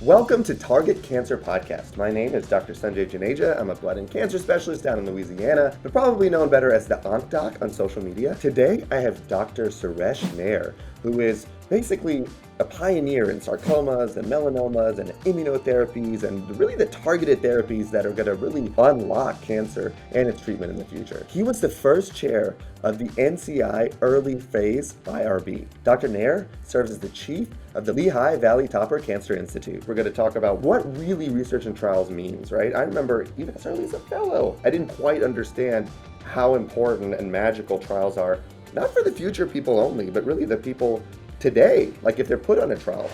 Welcome to Target Cancer Podcast. My name is Dr. Sanjay Juneja. I'm a blood and cancer specialist down in Louisiana, but probably known better as the Onc Doc on social media. Today, I have Dr. Suresh Nair, who is basically a pioneer in sarcomas and melanomas and immunotherapies and really the targeted therapies that are going to really unlock cancer and its treatment in the future. He was the first chair of the NCI Early Phase IRB. Dr. Nair serves as the chief of the Lehigh Valley Topper Cancer Institute. We're going to talk about what really research and trials means, right? I remember even as early as a fellow, I didn't quite understand how important and magical trials are, not for the future people only, but really the people today, like if they're put on a trial.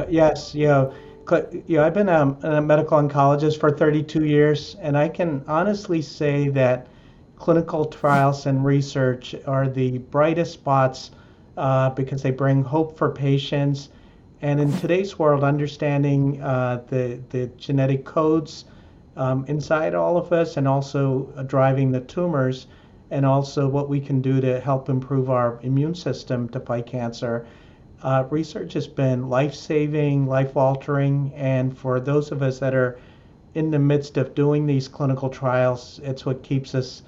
Yes, I've been a medical oncologist for 32 years, and I can honestly say that clinical trials and research are the brightest spots because they bring hope for patients. And in today's world, understanding the genetic codes inside all of us and also driving the tumors and also what we can do to help improve our immune system to fight cancer. Research has been life-saving, life-altering, and for those of us that are in the midst of doing these clinical trials, it's what keeps us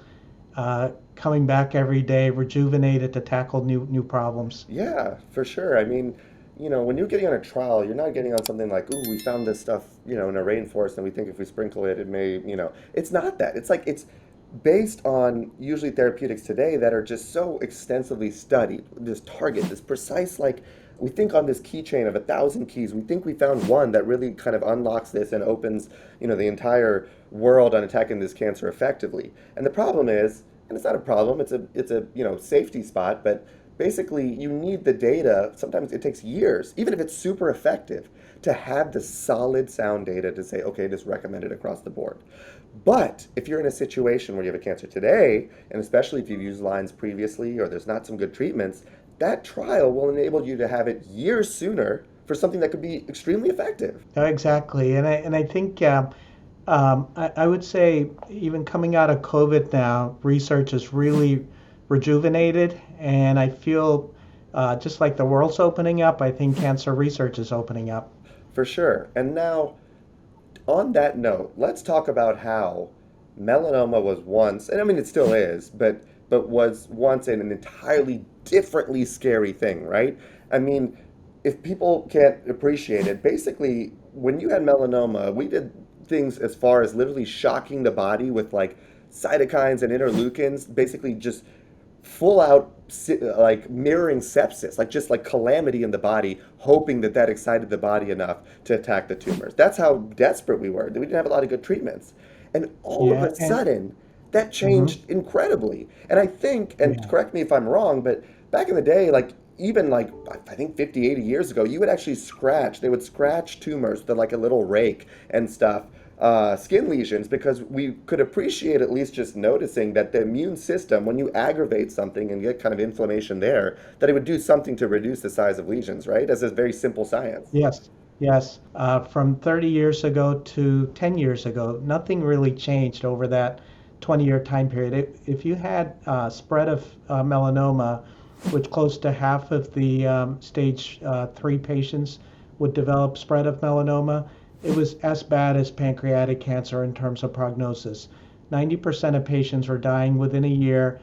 coming back every day, rejuvenated to tackle new problems. Yeah, for sure. I mean, when you're getting on a trial, you're not getting on something like, ooh, we found this stuff, in a rainforest, and we think if we sprinkle it, it may, it's not that. It's based on usually therapeutics today that are just so extensively studied. This target, this precise, like, we think on this keychain of 1,000 keys, we think we found one that really kind of unlocks this and opens, the entire world on attacking this cancer effectively. And the problem is, and it's not a problem, it's a safety spot, but basically you need the data. Sometimes it takes years, even if it's super effective, to have the solid sound data to say, okay, it is recommended across the board. But if you're in a situation where you have a cancer today, and especially if you've used lines previously or there's not some good treatments, that trial will enable you to have it years sooner for something that could be extremely effective. Exactly, and I think I would say even coming out of COVID now, research is really rejuvenated, and I feel just like the world's opening up, I think cancer research is opening up. For sure. And now, on that note, let's talk about how melanoma was once, and I mean it still is, but was once an entirely differently scary thing, right? I mean, if people can't appreciate it, basically when you had melanoma, we did things as far as literally shocking the body with like cytokines and interleukins, basically just full out like mirroring sepsis, like just like calamity in the body, hoping that that excited the body enough to attack the tumors. That's how desperate we were. We didn't have a lot of good treatments. And all of Yeah, a and sudden, that mhm, changed incredibly. And I think, and yeah, correct me if I'm wrong, but back in the day, like even like I think 50, 80 years ago, you would actually scratch, they would scratch tumors with like a little rake and stuff, skin lesions, because we could appreciate at least just noticing that the immune system, when you aggravate something and get kind of inflammation there, that it would do something to reduce the size of lesions, right? As a very simple science. yes, yes. From 30 years ago to 10 years ago, nothing really changed over that 20-year time period. If you had spread of melanoma, which close to half of the stage 3 patients would develop spread of melanoma, it was as bad as pancreatic cancer in terms of prognosis. 90% of patients were dying within a year.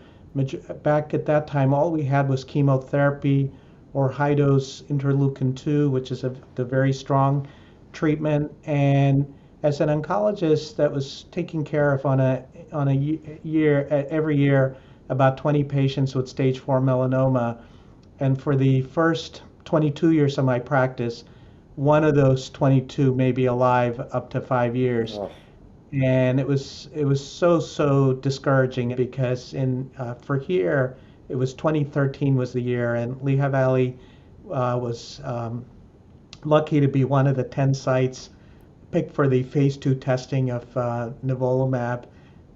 Back at that time, all we had was chemotherapy or high dose interleukin 2, which is the very strong treatment. And as an oncologist that was taking care of on a year every year about 20 patients with stage 4 melanoma, and for the first 22 years of my practice, one of those 22 may be alive up to 5 years. Oh, And it was so discouraging because in for here it was 2013 was the year, and Lehigh Valley was lucky to be one of the 10 sites picked for the phase 2 testing of nivolumab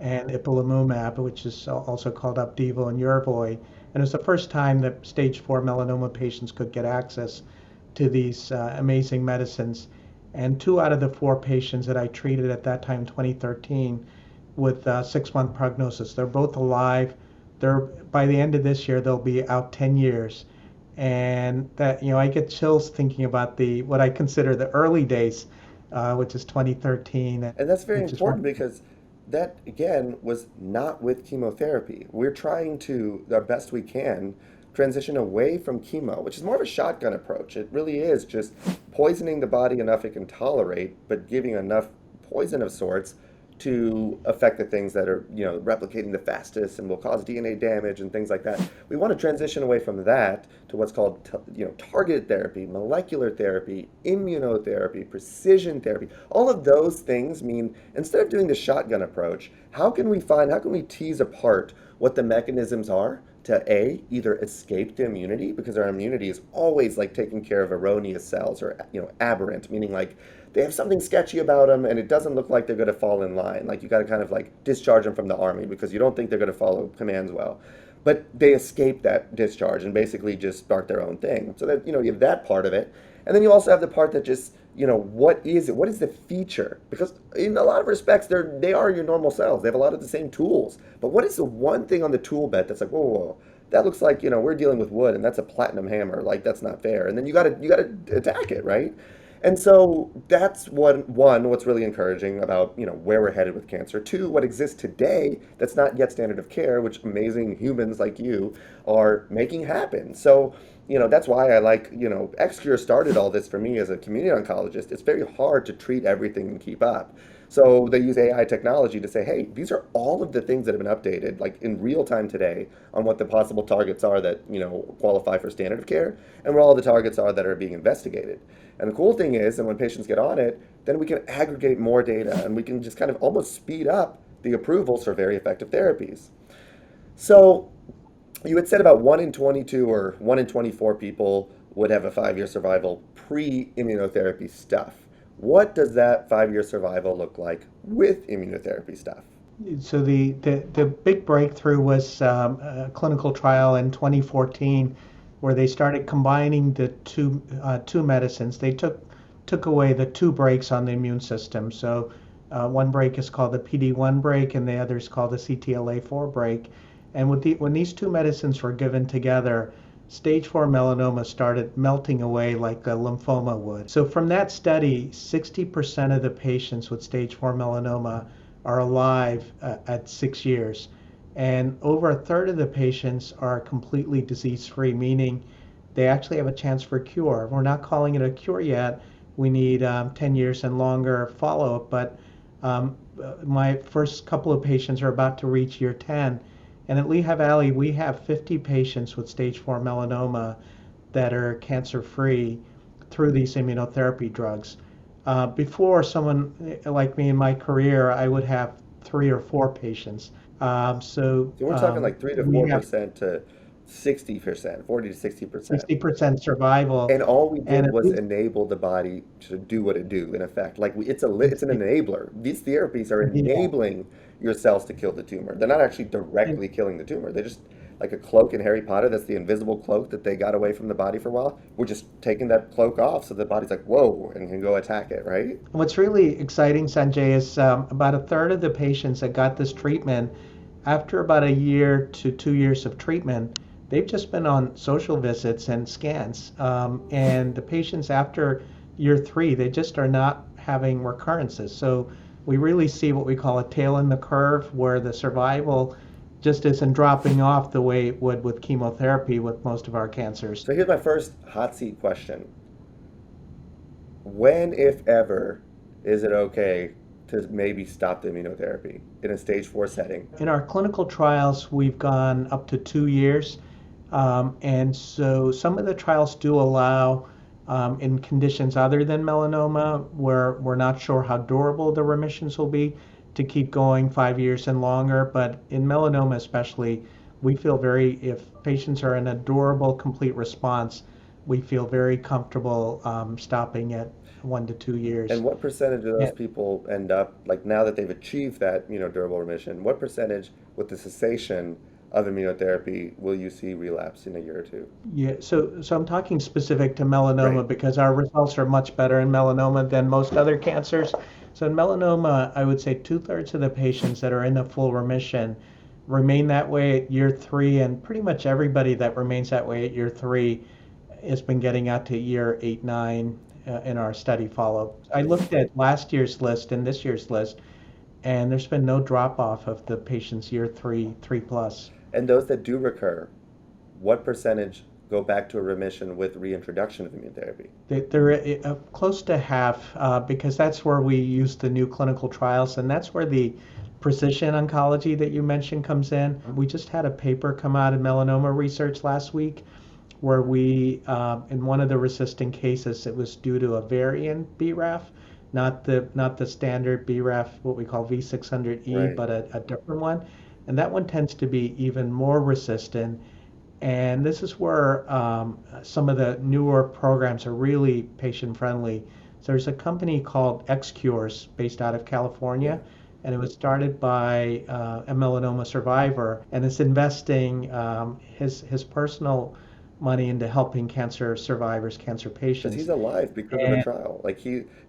and ipilimumab, which is also called Opdivo and Yervoy. And it was the first time that stage 4 melanoma patients could get access to these amazing medicines. And 2 out of the 4 patients that I treated at that time, 2013, with 6-month prognosis, they're both alive. They're by the end of this year, they'll be out 10 years. And that, I get chills thinking about the what I consider the early days, which is 2013, And that's very which is right. important because that, again, was not with chemotherapy. We're trying to, the best we can, transition away from chemo, which is more of a shotgun approach. It really is just poisoning the body enough it can tolerate, but giving enough poison of sorts to affect the things that are, replicating the fastest and will cause DNA damage and things like that. We want to transition away from that to what's called, targeted therapy, molecular therapy, immunotherapy, precision therapy. All of those things mean instead of doing the shotgun approach, how can we tease apart what the mechanisms are to either escape the immunity, because our immunity is always like taking care of erroneous cells, or aberrant, meaning like they have something sketchy about them and it doesn't look like they're going to fall in line. Like you got to kind of like discharge them from the army because you don't think they're going to follow commands well. But they escape that discharge and basically just start their own thing. So that, you have that part of it. And then you also have the part that just, what is it? What is the feature? Because in a lot of respects, they are your normal cells. They have a lot of the same tools. But what is the one thing on the tool belt that's like, whoa, whoa, whoa, that looks like, we're dealing with wood and that's a platinum hammer. Like that's not fair. And then you gotta attack it, right? And so that's what's really encouraging about, where we're headed with cancer. Two, what exists today that's not yet standard of care, which amazing humans like you are making happen. So, that's why I like, Xcure started all this for me as a community oncologist. It's very hard to treat everything and keep up. So they use AI technology to say, hey, these are all of the things that have been updated, like in real time today, on what the possible targets are that, qualify for standard of care, and where all the targets are that are being investigated. And the cool thing is, and when patients get on it, then we can aggregate more data and we can just kind of almost speed up the approvals for very effective therapies. So you had said about 1 in 22 or 1 in 24 people would have a 5-year survival pre-immunotherapy stuff. What does that 5-year survival look like with immunotherapy stuff? So the big breakthrough was a clinical trial in 2014 where they started combining the two medicines. They took away the two breaks on the immune system. So one break is called the PD-1 break, and the other is called the CTLA-4 break. And when these two medicines were given together, stage 4 melanoma started melting away like a lymphoma would. So from that study, 60% of the patients with stage 4 melanoma are alive at 6 years. And over a third of the patients are completely disease free, meaning they actually have a chance for cure. We're not calling it a cure yet. We need 10 years and longer follow up. But my first couple of patients are about to reach year 10. And at Lehigh Valley, we have 50 patients with stage 4 melanoma that are cancer free through these immunotherapy drugs. Before, someone like me in my career, I would have 3 or 4 patients. So So we're talking like 3 to we have 4% to 60%, 40 to 60%. 60% survival, And all we and did at was least enable the body to do what it do. In effect, like it's an enabler. These therapies are yeah. enabling your cells to kill the tumor. They're not actually And, directly killing the tumor. They're just like a cloak in Harry Potter. That's the invisible cloak that they got away from the body for a while. We're just taking that cloak off, so the body's like, whoa, and can go attack it, right? what's really exciting, Sanjay, is about a third of the patients that got this treatment, after about a year to 2 years of treatment, they've just been on social visits and scans. And the patients after year 3, they just are not having recurrences. So we really see what we call a tail in the curve, where the survival just isn't dropping off the way it would with chemotherapy with most of our cancers. So here's my first hot seat question: when, if ever, is it okay to maybe stop the immunotherapy in a stage 4 setting? In our clinical trials, we've gone up to 2 years. And so some of the trials do allow, in conditions other than melanoma, where we're not sure how durable the remissions will be, to keep going 5 years and longer. But in melanoma especially, we feel if patients are in a durable, complete response, we feel very comfortable stopping at 1 to 2 years. And what percentage of Yeah. those people end up, like now that they've achieved that, durable remission, what percentage with the cessation of immunotherapy will you see relapse in a year or two? Yeah, so I'm talking specific to Right. melanoma because our results are much better in melanoma than most other cancers. So in melanoma, I would say 2/3 of the patients that are in a full remission remain that way at year 3, and pretty much everybody that remains that way at year 3 it's been getting out to year 8, 9 in our study follow. I looked at last year's list and this year's list, and there's been no drop off of the patients year 3, 3 plus. And those that do recur, what percentage go back to a remission with reintroduction of immune therapy? They're close to half because that's where we use the new clinical trials, and that's where the precision oncology that you mentioned comes in. We just had a paper come out in melanoma research last week where in one of the resistant cases, it was due to a variant BRAF, not the standard BRAF, what we call V600E, Right. but a different one. And that one tends to be even more resistant. And this is where some of the newer programs are really patient friendly. So there's a company called XCures based out of Yeah. California, and it was started by a melanoma survivor, and it's investing his personal money into helping cancer survivors, cancer Because he's patients. alive because of the And trial.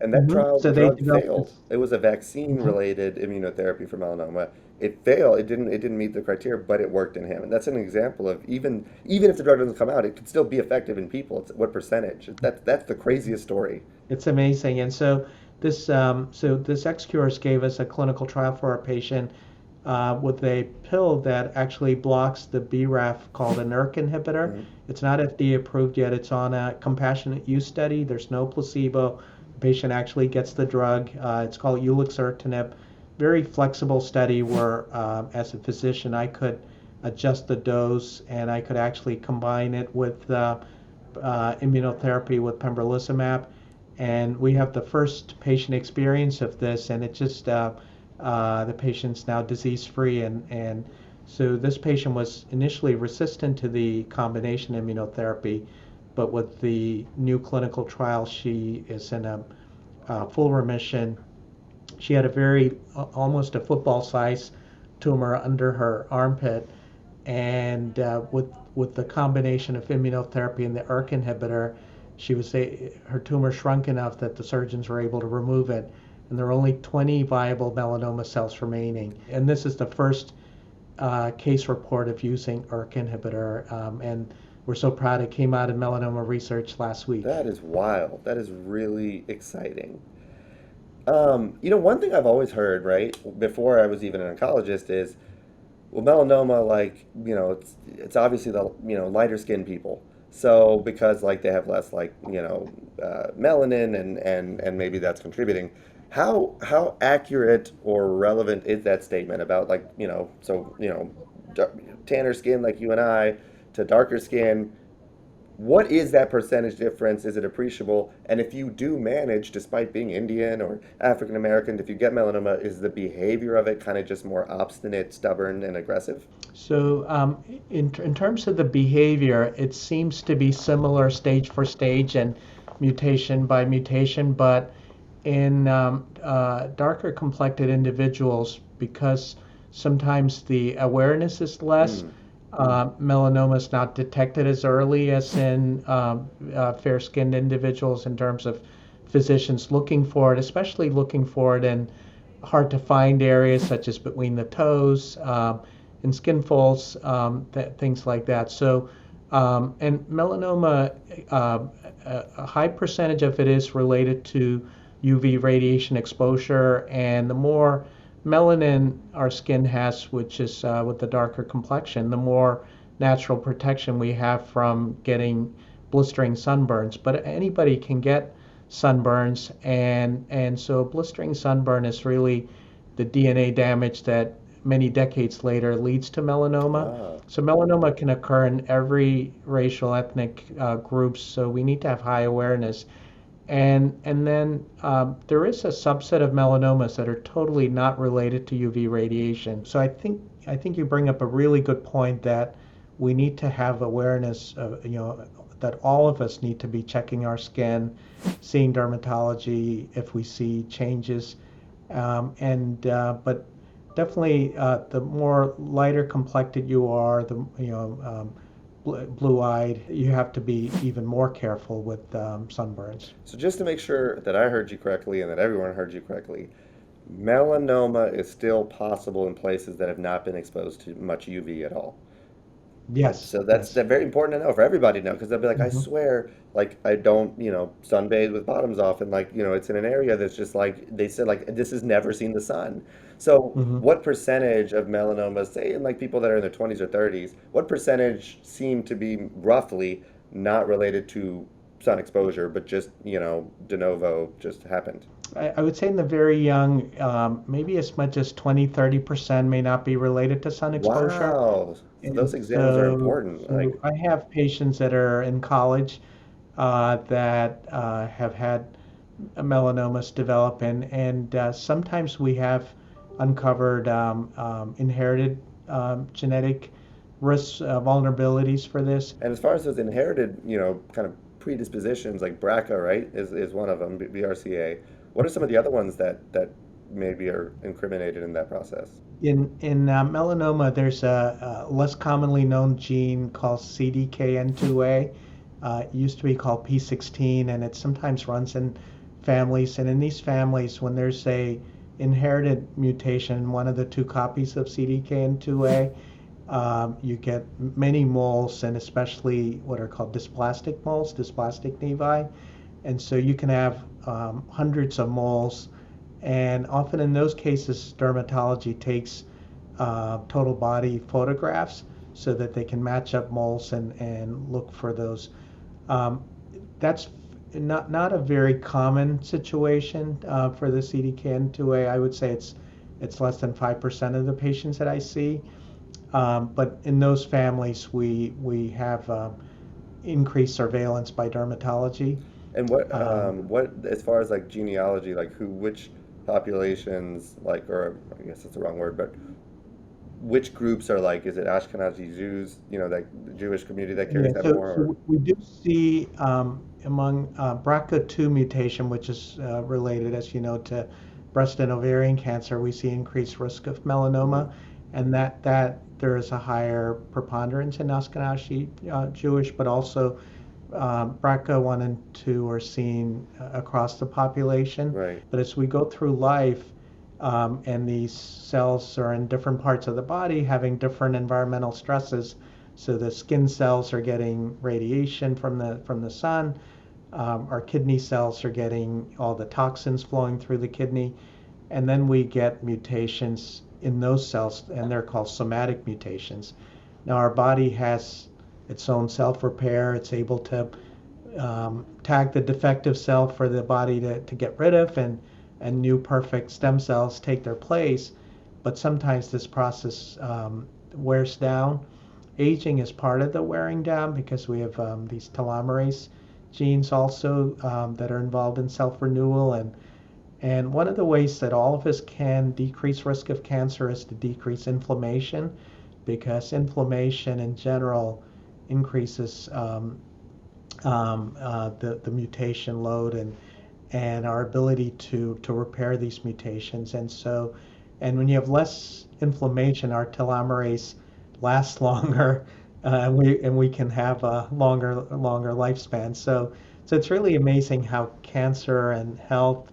And that trial, the so they drug developed failed. this. It was a Mhm. vaccine-related immunotherapy for melanoma. It failed. It didn't meet the criteria, but it worked in him. And that's an example of even if the drug doesn't come out, it could still be effective in people. It's what percentage? That's the craziest story. It's amazing. And so this XCures gave us a clinical trial for our patient with a pill that actually blocks the BRAF called an ERK inhibitor. Mhm. It's not FDA approved yet. It's on a compassionate use study. There's no placebo. The patient actually gets the drug. It's called ulixertinib. Very flexible study where, as a physician, I could adjust the dose and I could actually combine it with immunotherapy with pembrolizumab. And we have the first patient experience of this, and it just the patient's now disease free. And so this patient was initially resistant to the combination immunotherapy, but with the new clinical trial, she is in a full remission. She had a very almost a football size tumor under her armpit, and with the combination of immunotherapy and the ERK inhibitor, her tumor shrunk enough that the surgeons were able to remove it, and there are only 20 viable melanoma cells remaining. And this is the first case report of using ERK inhibitor, and we're so proud it came out in melanoma research last week. That is wild. That is really exciting. One thing I've always heard, right, before I was even an oncologist is, well, melanoma, like, it's obviously the, lighter skinned people. So because like they have less like, melanin and maybe that's contributing. How accurate or relevant is that statement about like, dar- tanner skin like you and I to darker skin? What is that percentage difference? Is it appreciable? And if you do manage, despite being Indian or African American, if you get melanoma, is the behavior of it kind of just more obstinate, stubborn, and aggressive? So, in terms of the behavior, it seems to be similar stage for stage and mutation by mutation, but in darker complected individuals, because sometimes the awareness is less, Mm. melanoma is not detected as early as in fair-skinned individuals in terms of physicians looking for it, especially looking for it in hard to find areas such as between the toes, in skin folds, things like that. So, and melanoma, a high percentage of it is related to UV radiation exposure, and the more melanin our skin has, which is with the darker complexion, the more natural protection we have from getting blistering sunburns. But anybody can get sunburns, and so blistering sunburn is really the DNA damage that many decades later leads to melanoma. Ah. So melanoma can occur in every racial ethnic groups. So we need to have high awareness. And then there is a subset of melanomas that are totally not related to UV radiation. So I think you bring up a really good point that we need to have awareness of, that all of us need to be checking our skin, seeing dermatology if we see changes, and but definitely the more lighter complected you are, the blue-eyed, you have to be even more careful with sunburns. So just to make sure that I heard you correctly and that everyone heard you correctly, melanoma is still possible in places that have not been exposed to much UV at all. Yes, So that's yes. that very important to know for everybody to know because they'll be like, I Hmm. swear, like I don't, sunbathe with bottoms off, and like, it's in an area that's just like they said, like this has never seen the sun. So, Hmm. what percentage of melanoma, say in like people that are in their 20s or 30s, what percentage seem to be roughly not related to sun exposure, but just, de novo just happened? I would say in the very young, maybe as much as 20-30% may not be related to sun exposure. Wow. So And those exams are so, important. so Like, I have patients that are in college that have had melanomas develop, and sometimes we have uncovered inherited genetic risks, vulnerabilities for this. and as far as those inherited, kind of predispositions, like BRCA, right, is one of them, BRCA. What are some of the other ones that maybe are incriminated in that process? In melanoma, there's a less commonly known gene called CDKN2A. It used to be called P16, and it sometimes runs in families. And in these families, when there's a inherited mutation in one of the two copies of CDKN2A, you get many moles, and especially what are called dysplastic moles, dysplastic nevi. And so you can have hundreds of moles, and often in those cases, dermatology takes total body photographs so that they can match up moles and look for those. Um, that's not a very common situation for the CDKN2A. I would say it's less than 5% of the patients that I see. But in those families, we have increased surveillance by dermatology. And what Um, as far as like genealogy, like which populations, like, or I guess that's the wrong word, but which groups are like, is it Ashkenazi Jews, like the Jewish community that Yeah, carries that so, more, or so we do see among BRCA2 mutation, which is related, as you know, to breast and ovarian cancer, we see increased risk of Mhm. melanoma, and that there is a higher preponderance in Ashkenazi Jewish, but also BRCA1 and 2 are seen across the population. Right. But as we go through life, and these cells are in different parts of the body having different environmental stresses. So the skin cells are getting radiation from the sun. Our kidney cells are getting all the toxins flowing through the kidney, and then we get mutations in those cells, and they're called somatic mutations. Now our body has its own self-repair. It's able to tag the defective cell for the body to get rid of, and new perfect stem cells take their place. But sometimes this process wears down. Aging is part of the wearing down because we have these telomerase genes also that are involved in self-renewal, and one of the ways that all of us can decrease risk of cancer is to decrease inflammation, because inflammation in general increases the mutation load and our ability to repair these mutations. And so, and when you have less inflammation, our telomerase lasts longer, and we can have a longer lifespan. So it's really amazing how cancer and health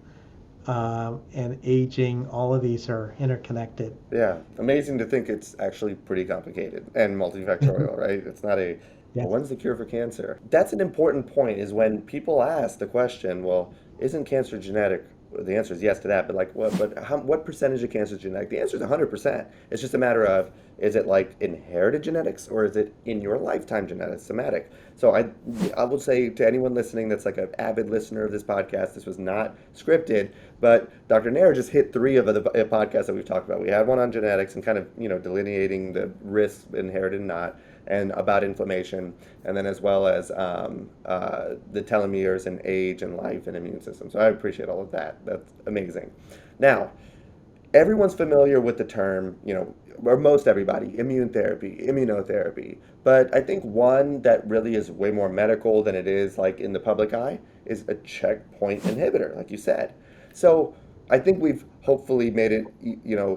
and aging, all of these are interconnected. Yeah, amazing to think it's actually pretty complicated and multifactorial, right? It's not well, Yes. when's the cure for cancer? That's an important point is when people ask the question, well, isn't cancer genetic? The answer is yes to that, but like what percentage of cancer is genetic? The answer is 100%. It's just a matter of, is it like inherited genetics or is it in your lifetime genetics, somatic? So I will say to anyone listening that's like an avid listener of this podcast, this was not scripted, but Dr. Nair just hit three of the podcasts that we've talked about. We had one on genetics and kind of, delineating the risks inherited and not, and about inflammation, and then as well as the telomeres and age and life and immune system. So I appreciate all of that. That's amazing. Now, everyone's familiar with the term, or most everybody, immune therapy, immunotherapy. But I think one that really is way more medical than it is like in the public eye is a checkpoint inhibitor, like you said. So I think we've hopefully made it,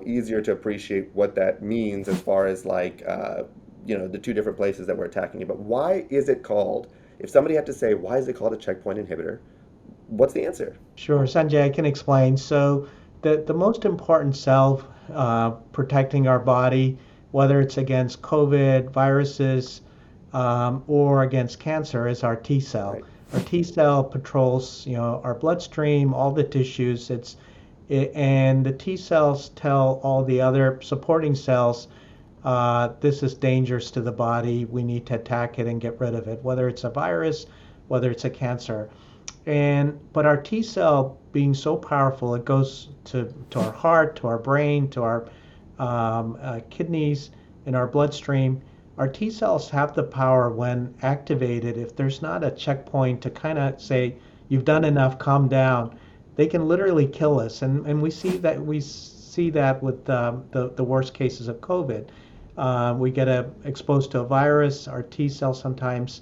easier to appreciate what that means as far as like, the two different places that we're attacking it. But why is it called? If somebody had to say, why is it called a checkpoint inhibitor? What's the answer? Sure, Sanjay, I can explain. So the most important cell protecting our body whether it's against COVID, viruses, or against cancer, is our T cell. Right. Our T cell patrols, our bloodstream, all the tissues. And the T cells tell all the other supporting cells, this is dangerous to the body. We need to attack it and get rid of it, whether it's a virus, whether it's a cancer. But our T cell being so powerful, it goes to our heart, to our brain, to our kidneys, in our bloodstream. Our T cells have the power when activated. If there's not a checkpoint to kind of say, you've done enough, calm down, they can literally kill us. And we see that with the worst cases of COVID. We get exposed to a virus. Our T cell sometimes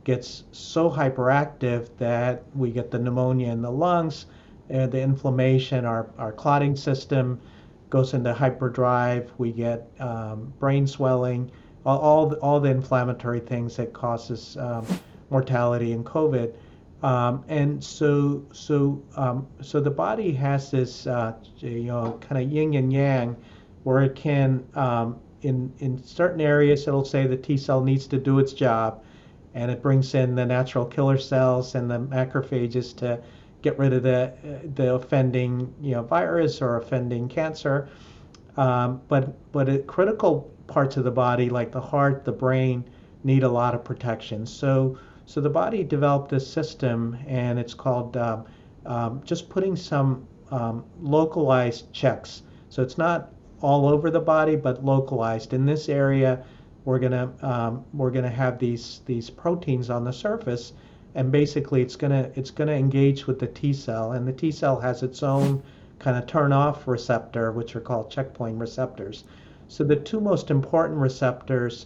gets so hyperactive that we get the pneumonia in the lungs, the inflammation, our clotting system goes into hyperdrive. We get brain swelling, all the inflammatory things that causes mortality in COVID. So the body has this, kind of yin and yang, where it can, in certain areas, it'll say the T cell needs to do its job, and it brings in the natural killer cells and the macrophages to get rid of the offending, virus or offending cancer. But critical parts of the body, like the heart, the brain, need a lot of protection. So the body developed this system, and it's called just putting some localized checks. So it's not all over the body, but localized. In this area, we're gonna have these proteins on the surface, and basically it's gonna engage with the T cell, and the T cell has its own kind of turn off receptor, which are called checkpoint receptors. So the two most important receptors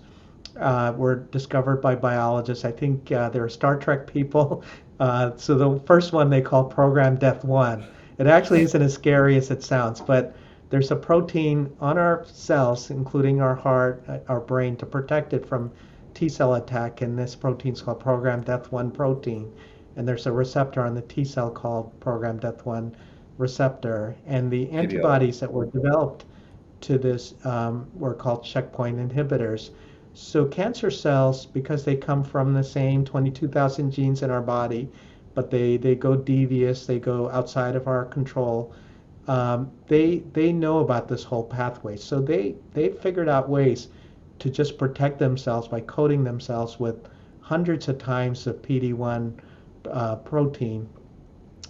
were discovered by biologists. I think they're Star Trek people. So the first one they call program death 1. It actually isn't as scary as it sounds, but there's a protein on our cells, including our heart, our brain, to protect it from T cell attack. And this protein is called program death 1 protein. And there's a receptor on the T cell called program death 1 receptor. And the PDL. antibodies that were developed to this were called checkpoint inhibitors. So cancer cells, because they come from the same 22,000 genes in our body, but they go devious, they go outside of our control. They know about this whole pathway, so they figured out ways to just protect themselves by coating themselves with hundreds of times of PD-1 protein,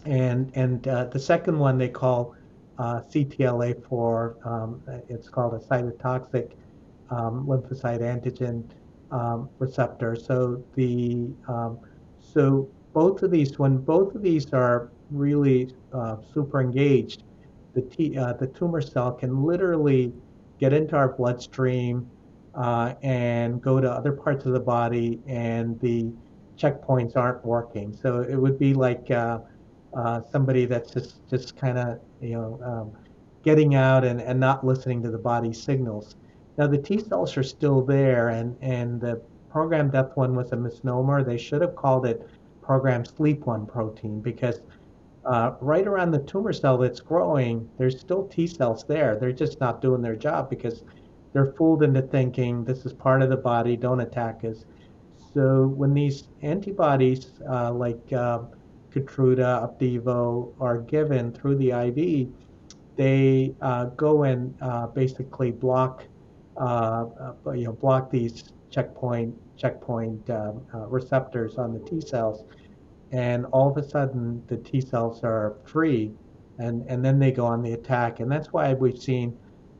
and the second one they call CTLA4. It's called a cytotoxic lymphocyte antigen receptor. So when both of these are really super engaged, the tumor cell can literally get into our bloodstream and go to other parts of the body, and the checkpoints aren't working. So it would be like somebody that's just kind of getting out and not listening to the body's signals. Now the T cells are still there, and the program death one was a misnomer. They should have called it program sleep one protein, because right around the tumor cell that's growing, there's still T cells there. They're just not doing their job because they're fooled into thinking this is part of the body, don't attack us. So when these antibodies like Keytruda, Opdivo are given through the IV, they go and basically block these checkpoint receptors on the T cells, and all of a sudden the T cells are free, and then they go on the attack, and that's why we've seen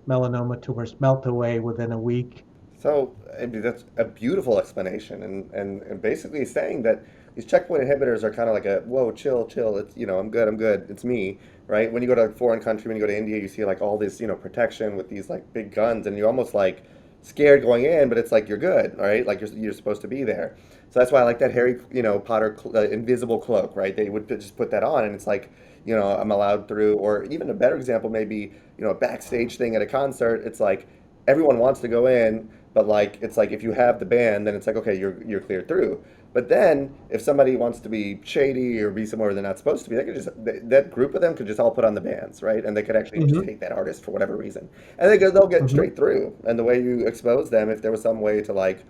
melanoma tumors melt away within a week. So I mean, that's a beautiful explanation, and basically saying that these checkpoint inhibitors are kind of like a whoa, chill, chill. It's I'm good. It's me, right? When you go to a foreign country, when you go to India, you see like all this protection with these like big guns, and you're almost like scared going in, but it's like you're good, right? Like you're supposed to be there. So that's why I like that Harry Potter invisible cloak, right? They would just put that on, and it's like I'm allowed through. Or even a better example, maybe a backstage thing at a concert. It's like everyone wants to go in, but like it's like if you have the band, then it's like okay, you're cleared through. But then, if somebody wants to be shady or be somewhere they're not supposed to be, they could just that group of them could just all put on the bans, right? And they could actually just Hmm. hate that artist for whatever reason, and they'll get Hmm. straight through. And the way you expose them, if there was some way to like,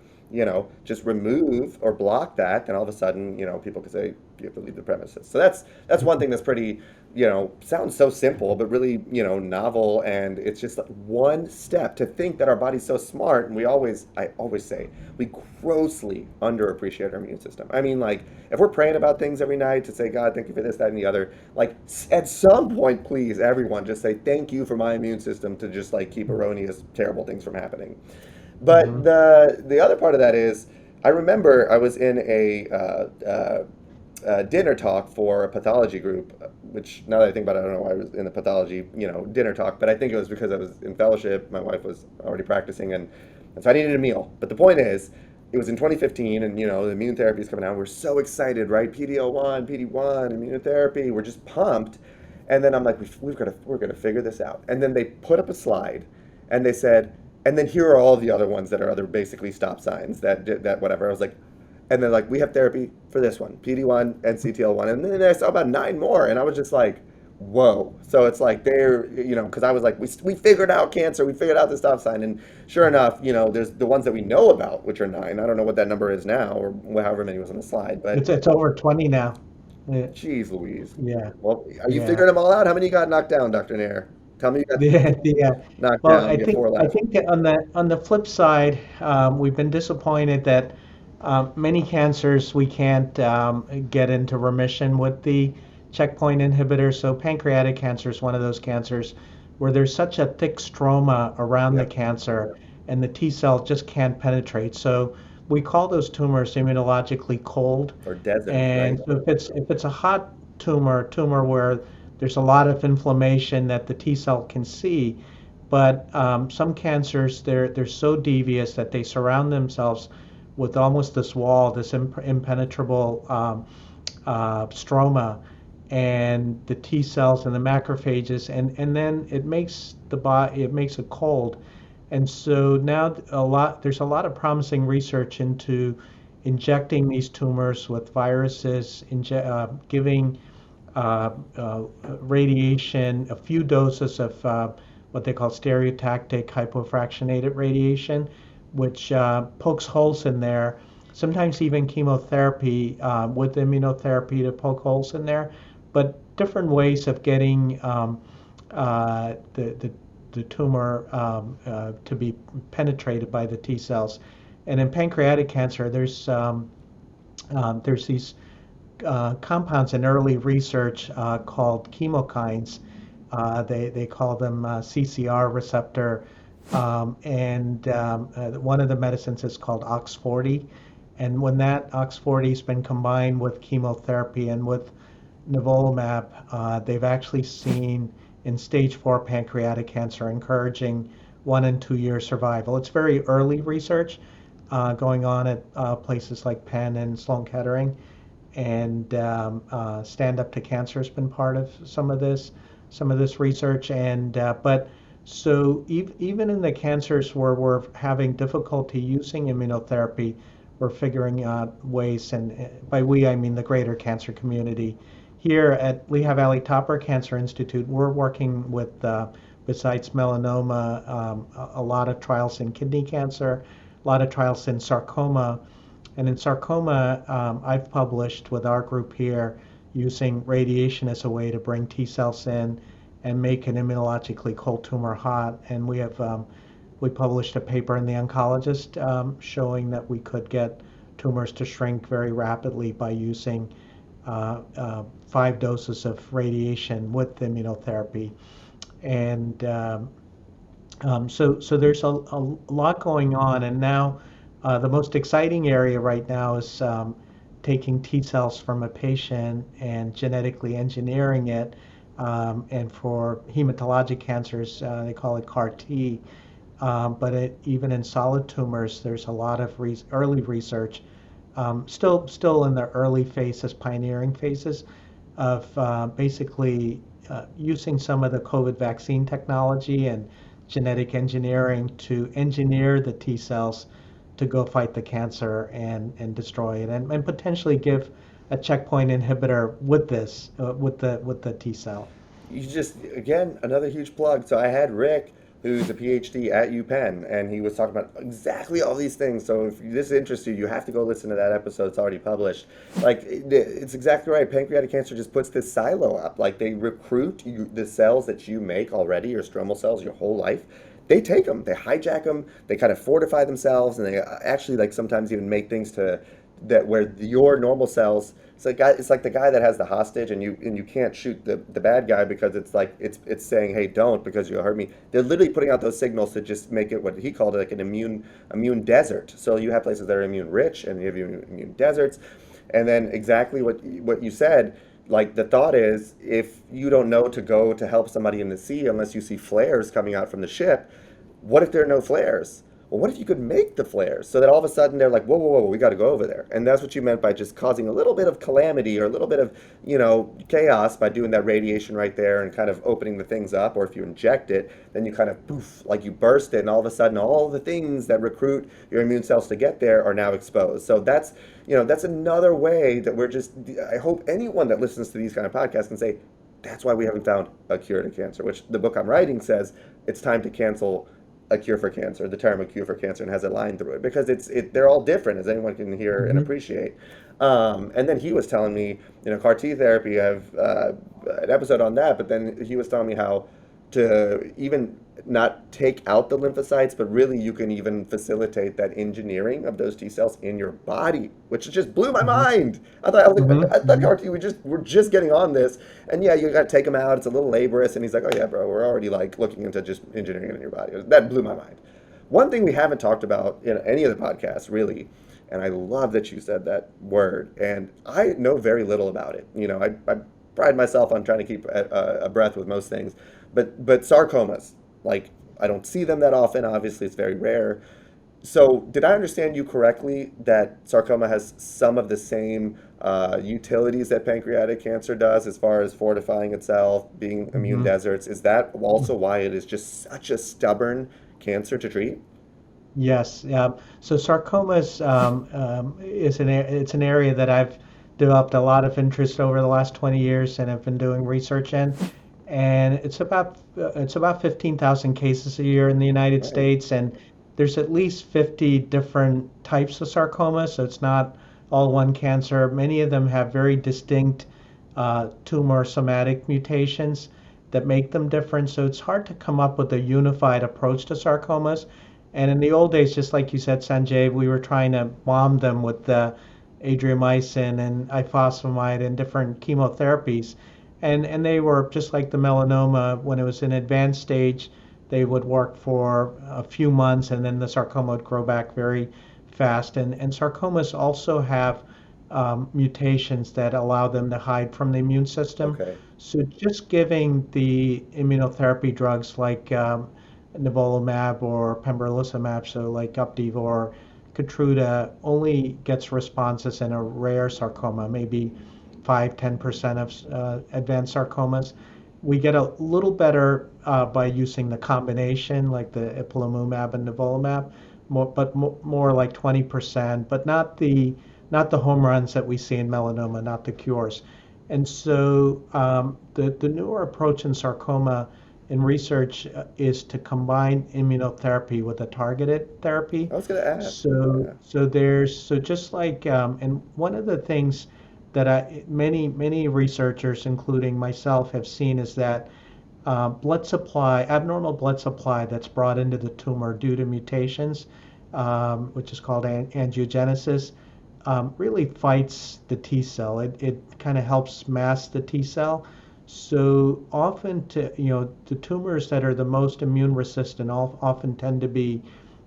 just remove or block that, then all of a sudden, people could say you have to leave the premises. So that's one thing that's pretty, sounds so simple, but really, novel. And it's just like one step to think that our body's so smart. And I always say, we grossly underappreciate our immune system. I mean, like, if we're praying about things every night to say, God, thank you for this, that, and the other, like, at some point, please, everyone, just say, thank you for my immune system to just, like, keep erroneous, terrible things from happening. But Hmm. the other part of that is, I remember I was in a dinner talk for a pathology group, which now that I think about it, I don't know why I was in the pathology, dinner talk, but I think it was because I was in fellowship. My wife was already practicing, and so I needed a meal. But the point is, it was in 2015, and the immune therapy is coming out. We're so excited, right? PD-L1, PD-1, immunotherapy. We're just pumped. And then I'm like, we're gonna figure this out. And then they put up a slide, and they said, and then here are all the other ones that are other basically stop signs that whatever. I was like, and then like we have therapy for this one, PD-1 and CTL1, and then I saw about nine more, and I was just like, whoa. So it's like they're because I was like we figured out cancer, we figured out the stop sign, and sure enough, there's the ones that we know about, which are nine. I don't know what that number is now, or however many was on the slide, but It's over 20 now. Yeah, geez, Louise. yeah, Well, are you yeah. figuring them all out? How many you got knocked down, Dr. Nair? Tell me you got Yeah, yeah. knocked Well, down. You have four I left. think that on the flip side, we've been disappointed that many cancers we can't get into remission with the checkpoint inhibitors. So pancreatic cancer is one of those cancers where there's such a thick stroma around the Yep. cancer, and the T cell just can't penetrate. So we call those tumors immunologically cold. Or desert, right? And so if it's a hot tumor where there's a lot of inflammation that the T cell can see, but some cancers they're so devious that they surround themselves with almost this wall, this impenetrable stroma, and the T cells and the macrophages, and then it makes it cold, and so now there's a lot of promising research into injecting these tumors with viruses, giving uh, uh, radiation, a few doses of what they call stereotactic hypofractionated radiation, which pokes holes in there. Sometimes even chemotherapy with immunotherapy to poke holes in there, but different ways of getting the tumor to be penetrated by the T cells. And in pancreatic cancer, there's these compounds in early research called chemokines. They call them CCR receptor, and one of the medicines is called OX40. And when that OX40 has been combined with chemotherapy and with nivolumab, they've actually seen in stage 4 pancreatic cancer encouraging 1 and 2 year survival. It's very early research going on at places like Penn and Sloan Kettering, and Stand Up to Cancer has been part of some of this research. And but so even in the cancers where we're having difficulty using immunotherapy, we're figuring out ways, and by we I mean the greater cancer community. Here at Lehigh Valley Topper Cancer Institute, we're working with, besides melanoma, a lot of trials in kidney cancer, a lot of trials in sarcoma. And in sarcoma, I've published with our group here using radiation as a way to bring T cells in and make an immunologically cold tumor hot. And we published a paper in the Oncologist showing that we could get tumors to shrink very rapidly by using 5 doses of radiation with immunotherapy. And so there's a lot going on, and now the most exciting area right now is taking T cells from a patient and genetically engineering it. And for hematologic cancers, they call it CAR T. Even in solid tumors, there's a lot of early research, still in the early phases, pioneering phases, of basically using some of the COVID vaccine technology and genetic engineering to engineer the T cells to go fight the cancer and destroy it, and potentially give a checkpoint inhibitor with this with the T cell. You just, again, another huge plug. So I had Rick, who's a PhD at UPenn, and he was talking about exactly all these things. So if this interests you, you have to go listen to that episode. It's already published. Like, it's exactly right. Pancreatic cancer just puts this silo up. Like, they recruit the cells that you make already, your stromal cells, your whole life. They take them, they hijack them, they kind of fortify themselves, and they actually, like, sometimes even make things to that where your normal cells, it's like the guy that has the hostage, and you can't shoot the bad guy because it's like it's saying, hey, don't, because you'll hurt me. They're literally putting out those signals to just make it what he called it, like an immune desert. So you have places that are immune rich, and you have immune deserts. And then exactly what you said, like, the thought is, if you don't know to go to help somebody in the sea unless you see flares coming out from the ship, what if there are no flares? Well, what if you could make the flares so that all of a sudden they're like, whoa, whoa, whoa, we got to go over there? And that's what you meant by just causing a little bit of calamity or a little bit of, chaos by doing that radiation right there and kind of opening the things up. Or if you inject it, then you kind of poof, like you burst it, and all of a sudden all the things that recruit your immune cells to get there are now exposed. So that's another way that I hope anyone that listens to these kind of podcasts can say, that's why we haven't found a cure to cancer, which the book I'm writing says it's time to cancel a cure for cancer, the term a cure for cancer, and has a line through it because they're all different, as anyone can hear and Hmm. appreciate. And then he was telling me, CAR T therapy, I have an episode on that, but then he was telling me how to even not take out the lymphocytes, but really you can even facilitate that engineering of those T cells in your body, which just blew my Hmm. mind. I was like, Hmm. I thought Hmm. CAR T, we're just getting on this, and yeah, you got to take them out. It's a little laborious, and he's like, oh yeah, bro, we're already like looking into just engineering it in your body. That blew my mind. One thing we haven't talked about in any of the podcasts, really, and I love that you said that word, and I know very little about it. I pride myself on trying to keep a breath with most things, but sarcomas, like, I don't see them that often. Obviously, it's very rare. So, did I understand you correctly that sarcoma has some of the same utilities that pancreatic cancer does as far as fortifying itself, being immune Hmm. deserts? Is that also why it is just such a stubborn cancer to treat? Yes. So sarcomas it's an area that I've developed a lot of interest over the last 20 years and have been doing research in. And it's about 15,000 cases a year in the United Right. States, and there's at least 50 different types of sarcoma. So it's not all one cancer. Many of them have very distinct tumor somatic mutations that make them different. So it's hard to come up with a unified approach to sarcomas. And in the old days, just like you said, Sanjay, we were trying to bomb them with the adriamycin and ifosfamide and different chemotherapies. And they were just like the melanoma. When it was in advanced stage, they would work for a few months, and then the sarcoma would grow back very fast. And sarcomas also have mutations that allow them to hide from the immune system. Okay. So just giving the immunotherapy drugs like nivolumab or pembrolizumab, so like Opdivo or Keytruda, only gets responses in a rare sarcoma, maybe 5-10% of advanced sarcomas. We get a little better by using the combination, like the ipilimumab and nivolumab, more like 20%, but not the home runs that we see in melanoma, not the cures. And so the newer approach in sarcoma in research is to combine immunotherapy with a targeted therapy. I was going to ask. So Yeah. so just like and one of the things that many researchers, including myself, have seen is that abnormal blood supply that's brought into the tumor due to mutations, which is called angiogenesis, really fights the T cell. It kind of helps mask the T cell. So often, the tumors that are the most immune resistant often tend to be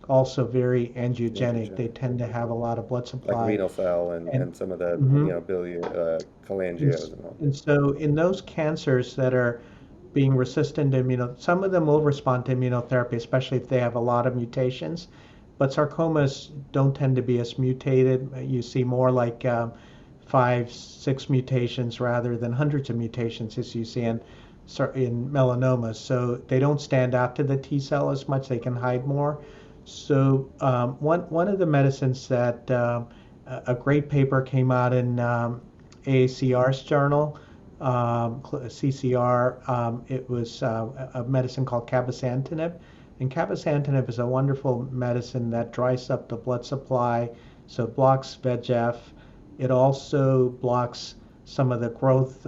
also very angiogenic. They Angiogenic. tend to have a lot of blood Like supply. renal cell and, And and some of the, mhm. and, cholangio's and all. and so in those cancers that are being resistant to some of them will respond to immunotherapy, especially if they have a lot of mutations. But sarcomas don't tend to be as mutated. You see more like 5, 6 mutations rather than hundreds of mutations as you see in melanoma. So they don't stand out to the T cell as much. They can hide more. So one of the medicines that a great paper came out in AACR's journal, CCR. It was a medicine called cabozantinib, and cabozantinib is a wonderful medicine that dries up the blood supply, so it blocks VEGF. It also blocks some of the growth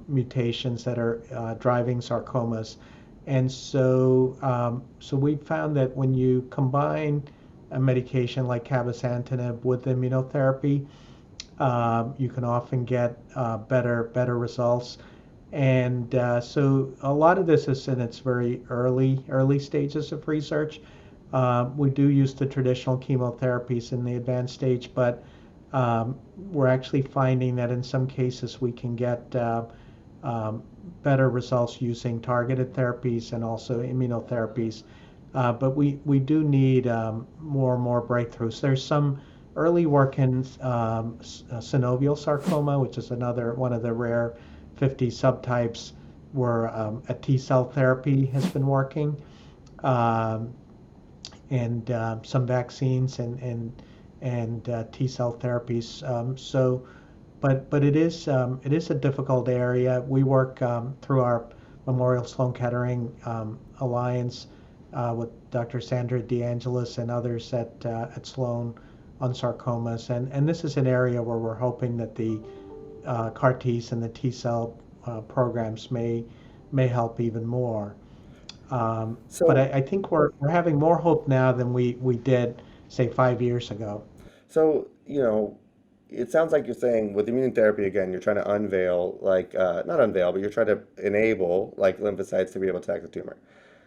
mutations that are driving sarcomas. And so we found that when you combine a medication like cabozantinib with immunotherapy, you can often get better results. And so a lot of this is in its very early stages of research. We do use the traditional chemotherapies in the advanced stage, but we're actually finding that in some cases we can get um, better results using targeted therapies and also immunotherapies. But we do need more and more breakthroughs. There's some early work in synovial sarcoma, which is another one of the rare 50 subtypes where a T cell therapy has been working, um, and some vaccines and T cell therapies. But it is a difficult area. We work through our Memorial Sloan Kettering Alliance with Dr. Sandra DeAngelis and others at Sloan on sarcomas, and this is an area where we're hoping that the CAR Ts and the T cell programs may help even more. But So, I think we're having more hope now than we did, say, 5 years ago. so, it sounds like you're saying with immune therapy again, you're trying to unveil, like, not unveil, but you're trying to enable, like, lymphocytes to be able to attack the tumor.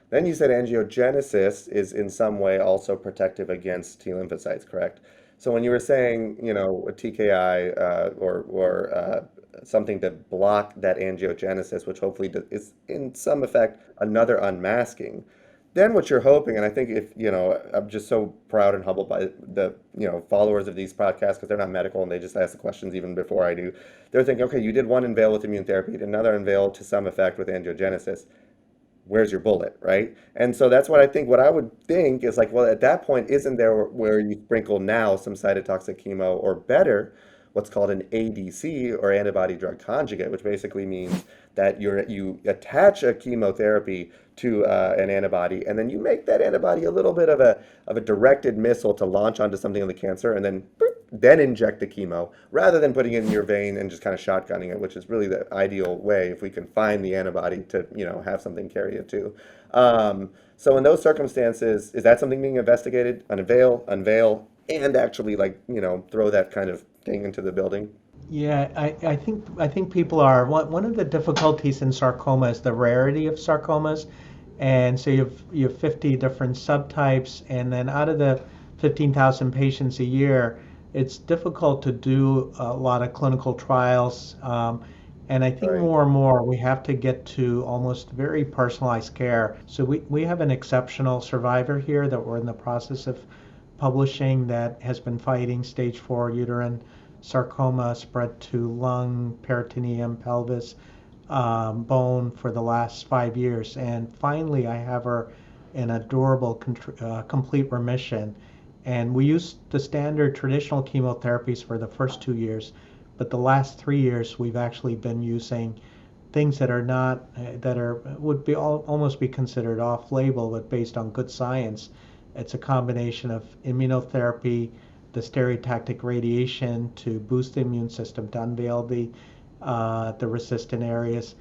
Then you said angiogenesis is in some way also protective against T lymphocytes, correct? So when you were saying, a TKI or something to block that angiogenesis, which hopefully is in some effect another unmasking, then what you're hoping, and I think if, I'm just so proud and humbled by the, followers of these podcasts because they're not medical and they just ask the questions even before I do. They're thinking, okay, you did one unveil with immune therapy, you did another unveil to some effect with angiogenesis. Where's your bullet, right? And so that's what I would think is like, well, at that point, isn't there where you sprinkle now some cytotoxic chemo or better, what's called an ADC or antibody drug conjugate, which basically means that you attach a chemotherapy to an antibody, and then you make that antibody a little bit of a directed missile to launch onto something in the cancer, and then boop, then inject the chemo rather than putting it in your vein and just kind of shotgunning it, which is really the ideal way if we can find the antibody to, have something carry it too. So in those circumstances, is that something being investigated? Unveil, and actually like, throw that kind of thing into the building? Yeah, I think people are one of the difficulties in sarcoma is the rarity of sarcomas, and so you have 50 different subtypes, and then out of the 15,000 patients a year, it's difficult to do a lot of clinical trials, and I think Right. more and more we have to get to almost very personalized care. So we have an exceptional survivor here that we're in the process of publishing that has been fighting stage 4 uterine sarcoma spread to lung, peritoneum, pelvis, bone for the last 5 years. And finally, I have her in a durable, complete remission. And we used the standard traditional chemotherapies for the first 2 years, but the last 3 years we've actually been using things that are not that are would be almost be considered off-label, but based on good science. It's a combination of immunotherapy, the stereotactic radiation to boost the immune system to unveil the resistant areas.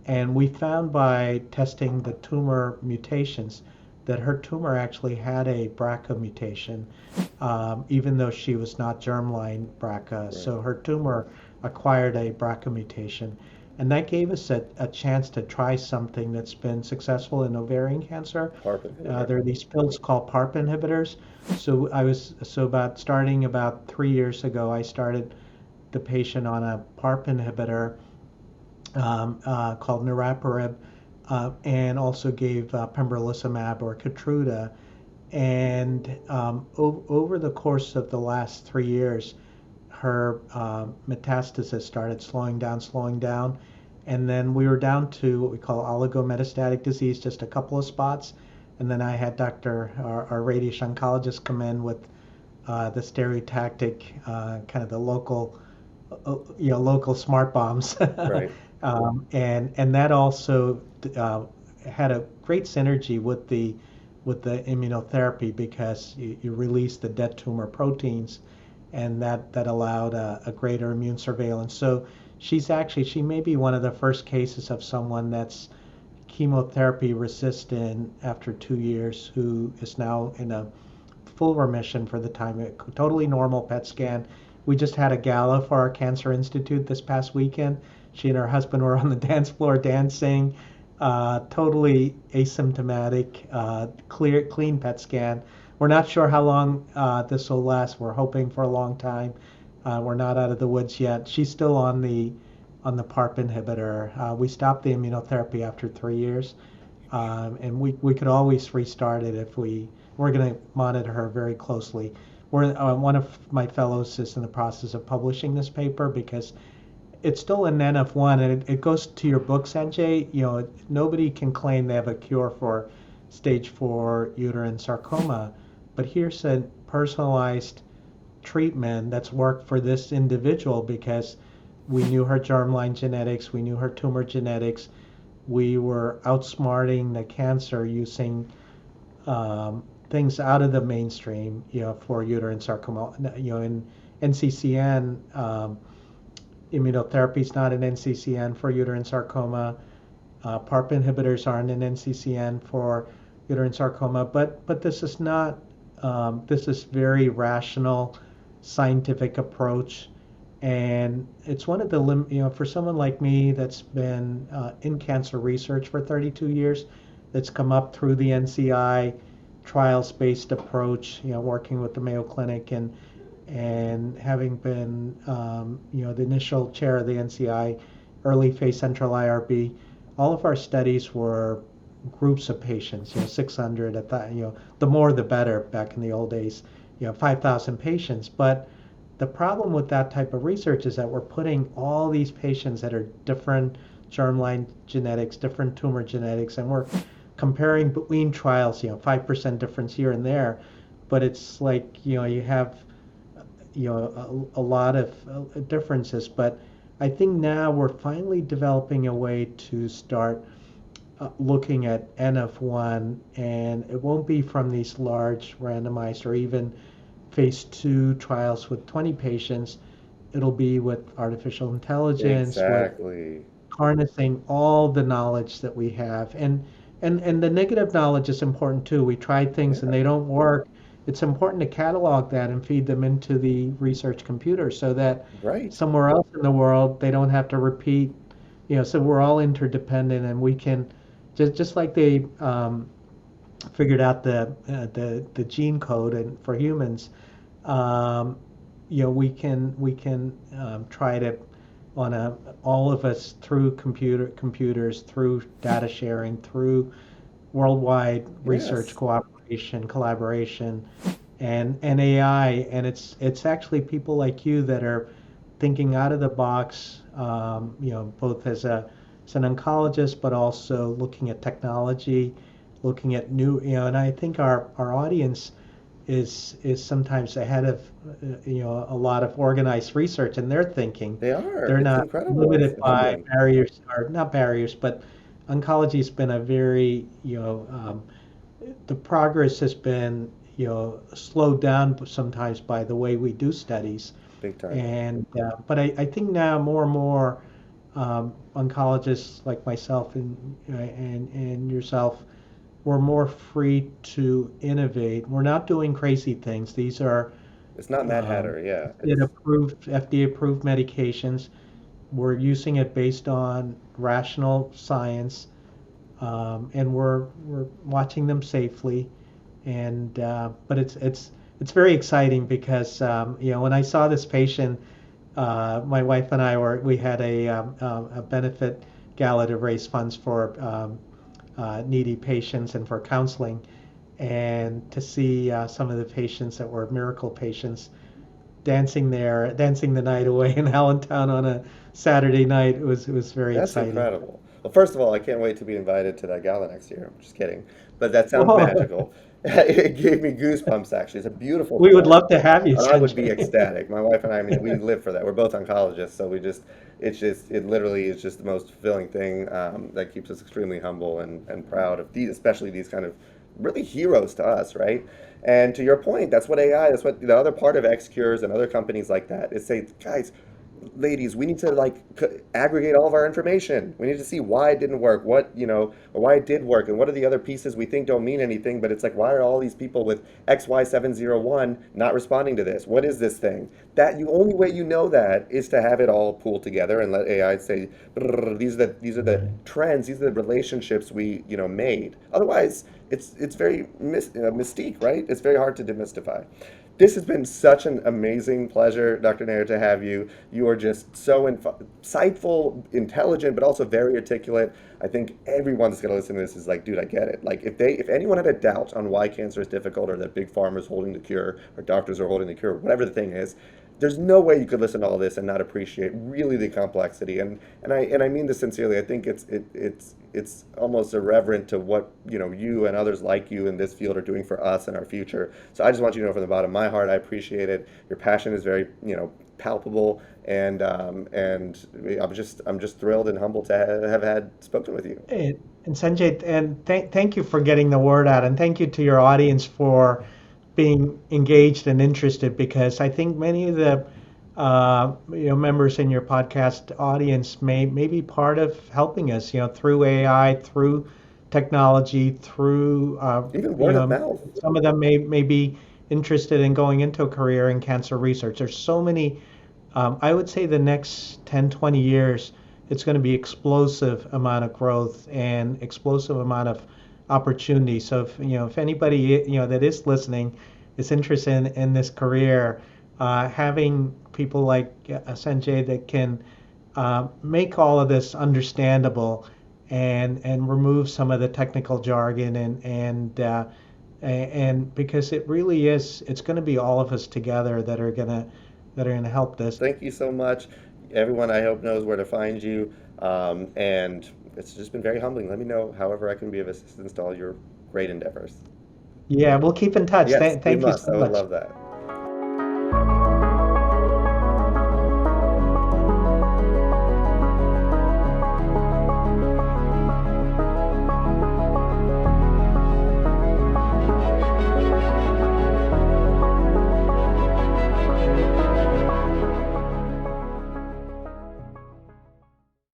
And we found by testing the tumor mutations that her tumor actually had a BRCA mutation, even though she was not germline BRCA. Right. So her tumor acquired a BRCA mutation. And that gave us a chance to try something that's been successful in ovarian cancer. PARP inhibitor. There are these pills called PARP inhibitors. So about 3 years ago, I started the patient on a PARP inhibitor called niraparib, and also gave pembrolizumab or Keytruda. And over the course of the last 3 years, her metastasis started slowing down. And then we were down to what we call oligometastatic disease, just a couple of spots. and then I had our radiation oncologist, come in with the stereotactic, kind of the local, local smart bombs, Right. and that also uh, had a great synergy with the immunotherapy because you release the dead tumor proteins, and that allowed a greater immune surveillance. So she may be one of the first cases of someone that's chemotherapy resistant after 2 years who is now in a full remission for the time. Totally normal PET scan. We just had a gala for our Cancer Institute this past weekend. She and her husband were on the dance floor dancing. Totally asymptomatic, clean PET scan. We're not sure how long this will last. We're hoping for a long time. We're not out of the woods yet. She's still on the PARP inhibitor. We stopped the immunotherapy after 3 years, and we could always restart it if we're going to monitor her very closely. One of my fellows is in the process of publishing this paper because it's still an N of one, and it goes to your book, Sanjay. Nobody can claim they have a cure for stage 4 uterine sarcoma, but here's a personalized treatment that's worked for this individual because we knew her germline genetics, we knew her tumor genetics, we were outsmarting the cancer using things out of the mainstream, for uterine sarcoma. In NCCN, immunotherapy is not an NCCN for uterine sarcoma. PARP inhibitors aren't an NCCN for uterine sarcoma, but this is not. This is very rational, scientific approach, and it's one of the for someone like me that's been in cancer research for 32 years, that's come up through the NCI trials-based approach, working with the Mayo Clinic and having been, the initial chair of the NCI early phase central IRB. All of our studies were groups of patients, 600 at that, the more the better back in the old days, 5,000 patients. But the problem with that type of research is that we're putting all these patients that are different germline genetics, different tumor genetics, and we're comparing between trials, 5% difference here and there. But it's like, you have, a lot of differences. But I think now we're finally developing a way to start looking at N of 1, and it won't be from these large randomized or even phase 2 trials with 20 patients. It'll be with artificial intelligence, with Exactly. harnessing all the knowledge that we have. And the negative knowledge is important too. We try things and Yeah. they don't work. It's important to catalog that and feed them into the research computer so that Right. somewhere else in the world they don't have to repeat. So we're all interdependent, and we can just like they figured out the gene code and for humans, um, we can try to on a all of us through computers, through data sharing, through worldwide research Yes. cooperation, collaboration, and AI. And it's actually people like you that are thinking out of the box, both as an oncologist, but also looking at technology, looking at new, and I think our audience is sometimes ahead of a lot of organized research in their thinking. They are. They're It's not incredible. It's limited by humbling. barriers, or not barriers, but oncology's been a very, the progress has been, slowed down sometimes by the way we do studies. Big time. And but I think now more and more oncologists like myself and yourself, we're more free to innovate. We're not doing crazy things. These are It's not Mad um, Hatter. Yeah. It's FDA approved medications. We're using it based on rational science, and we're watching them safely. And but it's very exciting because when I saw this patient, my wife and we had a benefit gala to raise funds for needy patients and for counseling, and to see some of the patients that were miracle patients dancing there, dancing the night away in Allentown on a Saturday night, it was very That's exciting. incredible. Well, first of all, I can't wait to be invited to that gala next year. I'm just kidding, but that sounds Whoa. magical. It gave me goosebumps. Actually, it's a beautiful We would thought. love to have you, And I would be Sanjay. ecstatic. My wife and I mean, we live for that. We're both oncologists, so it literally is just the most fulfilling thing that keeps us extremely humble and proud of these, especially these kind of really heroes to us, right? And to your point, that's what AI, that's what the other part of X Cures and other companies like that is say, guys, ladies, we need to like aggregate all of our information. We need to see why it didn't work, what, or why it did work, and what are the other pieces we think don't mean anything, but it's like, why are all these people with XY701 not responding to this? What is this thing? That you only way you know that is to have it all pooled together and let AI say, these are the trends, these are the relationships we, made. Otherwise, it's very mystique, right? It's very hard to demystify. This has been such an amazing pleasure, Dr. Nair, to have you. You are just so insightful, intelligent, but also very articulate. I think everyone that's going to listen to this is like, dude, I get it. Like, if anyone had a doubt on why cancer is difficult, or that big pharma is holding the cure, or doctors are holding the cure, whatever the thing is, there's no way you could listen to all this and not appreciate really the complexity. And I mean this sincerely. I think it's almost irreverent to what you and others like you in this field are doing for us and our future. So I just want you to know from the bottom of my heart, I appreciate it. Your passion is very palpable, and I'm just thrilled and humbled to have had spoken with you. And Sanjay, and thank you for getting the word out, and thank you to your audience for being engaged and interested, because I think many of the members in your podcast audience may be part of helping us, through AI, through technology, through Even word of mouth. some of them may be interested in going into a career in cancer research. There's so many. I would say the next 10, 20 years, it's going to be explosive amount of growth and explosive amount of opportunity. So if anybody that is listening is interested in this career, having people like Sanjay that can make all of this understandable and remove some of the technical jargon and because it really is, it's going to be all of us together that are gonna help this. Thank you so much. Everyone, I hope, knows where to find you. And it's just been very humbling. Let me know however I can be of assistance to all your great endeavors. Yeah, we'll keep in touch. Yes, we Thank you must. so I would much. love that.